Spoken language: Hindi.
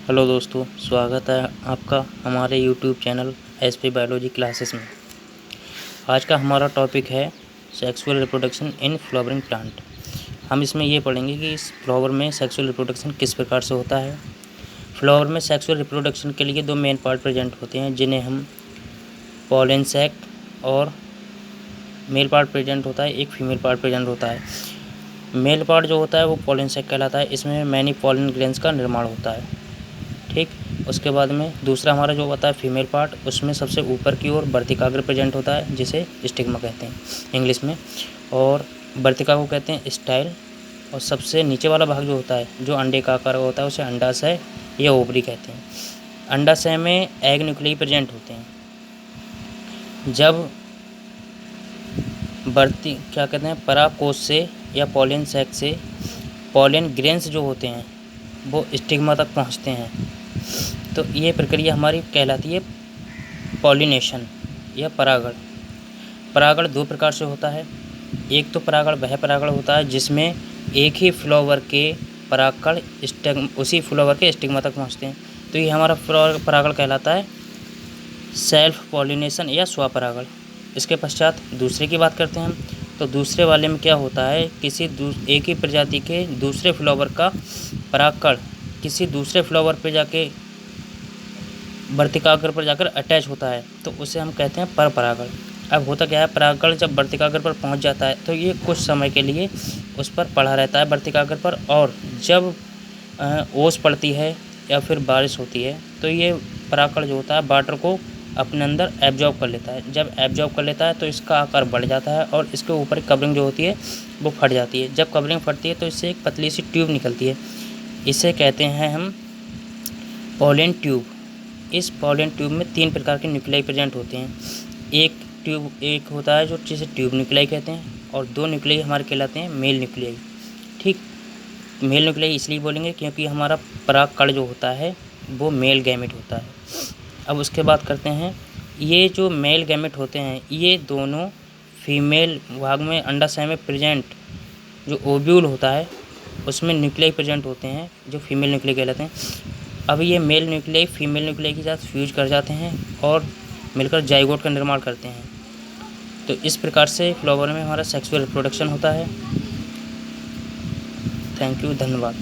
हेलो दोस्तों, स्वागत है आपका हमारे YouTube channel SP biology classes में। आज का हमारा टॉपिक है sexual reproduction in flowering plant. हम इसमें ये पढ़ेंगे कि इस फ्लावर में सेक्सुअल रिप्रोडक्शन किस प्रकार से होता है। फ्लावर में सेक्सुअल रिप्रोडक्शन के लिए दो मेन पार्ट प्रेजेंट होते हैं, जिन्हें हम पॉलन सैक और मेल पार्ट प्रेजेंट होता है, एक फीमेल पार्ट प्रेजेंट होता है। मेल पार्ट जो होता है वो पॉलन सैक कहलाता है। इसमें मैनी पॉलन ग्रेन्स का निर्माण होता है। ठीक, उसके बाद में दूसरा हमारा जो होता है फीमेल पार्ट, उसमें सबसे ऊपर की ओर वर्तिकाग्र प्रेजेंट होता है, जिसे स्टिग्मा कहते हैं इंग्लिश में, और वर्तिका को कहते हैं स्टाइल। और सबसे नीचे वाला भाग जो होता है, जो अंडे का आकार होता है, उसे अंडाशय या ओवरी कहते हैं। अंडाशय में एग न्यूक्लियाई प्रेजेंट होते हैं। जब क्या कहते हैं, परागकोश से या पॉलन सैक से पॉलन ग्रेन्स जो होते हैं वो स्टिग्मा तक पहुंचते हैं, तो ये प्रक्रिया हमारी कहलाती है पॉलिनेशन या परागण। परागण दो प्रकार से होता है। एक तो परागण वह परागण होता है जिसमें एक ही फ्लावर के परागकण उसी फ्लावर के स्टिग्मा तक पहुंचते हैं, तो ये हमारा परागण कहलाता है सेल्फ पॉलिनेशन या स्वपरागण। इसके पश्चात दूसरे की बात करते हैं हम, तो दूसरे वाले में क्या होता है, एक ही प्रजाति के दूसरे फ्लावर का परागकण किसी दूसरे फ्लावर पे जाके वर्तिकाग्र पर जाकर अटैच होता है, तो उसे हम कहते हैं पर परागण। अब होता क्या है, परागकण जब वर्तिकाग्र पर पहुंच जाता है तो ये कुछ समय के लिए उस पर पड़ा रहता है वर्तिकाग्र पर, और जब ओस पड़ती है या फिर बारिश होती है तो ये परागकण जो होता है वाटर को अपने अंदर एब्जॉर्ब कर लेता है। जब एब्जॉर्ब कर लेता है तो इसका आकार बढ़ जाता है और इसके ऊपर कवरिंग जो होती है वो फट जाती है। जब कवरिंग फटती है तो इससे एक पतली सी ट्यूब निकलती है, इसे कहते हैं हम पॉलन ट्यूब। इस पॉलन ट्यूब में तीन प्रकार के न्यूक्लियाई प्रेजेंट होते हैं। एक होता है जो जिसे ट्यूब न्यूक्लियाई कहते हैं, और दो न्यूक्लियाई हमारे कहलाते हैं मेल न्यूक्लियाई। ठीक, मेल न्यूक्लियाई इसलिए बोलेंगे क्योंकि हमारा परागकण जो होता है वो मेल गैमेट होता है। अब उसके बाद करते हैं, ये जो मेल गैमेट होते हैं ये दोनों फीमेल भाग में अंडाशय में प्रेजेंट जो ओव्यूल होता है उसमें न्यूक्लियाई प्रेजेंट होते हैं, जो फीमेल न्यूक्लियाई कहलाते हैं। अब ये मेल न्यूक्लियाई फीमेल न्यूक्लियाई के साथ फ्यूज कर जाते हैं और मिलकर जाइगोट का निर्माण करते हैं। तो इस प्रकार से फ्लावर में हमारा सेक्सुअल रिप्रोडक्शन होता है। थैंक यू, धन्यवाद।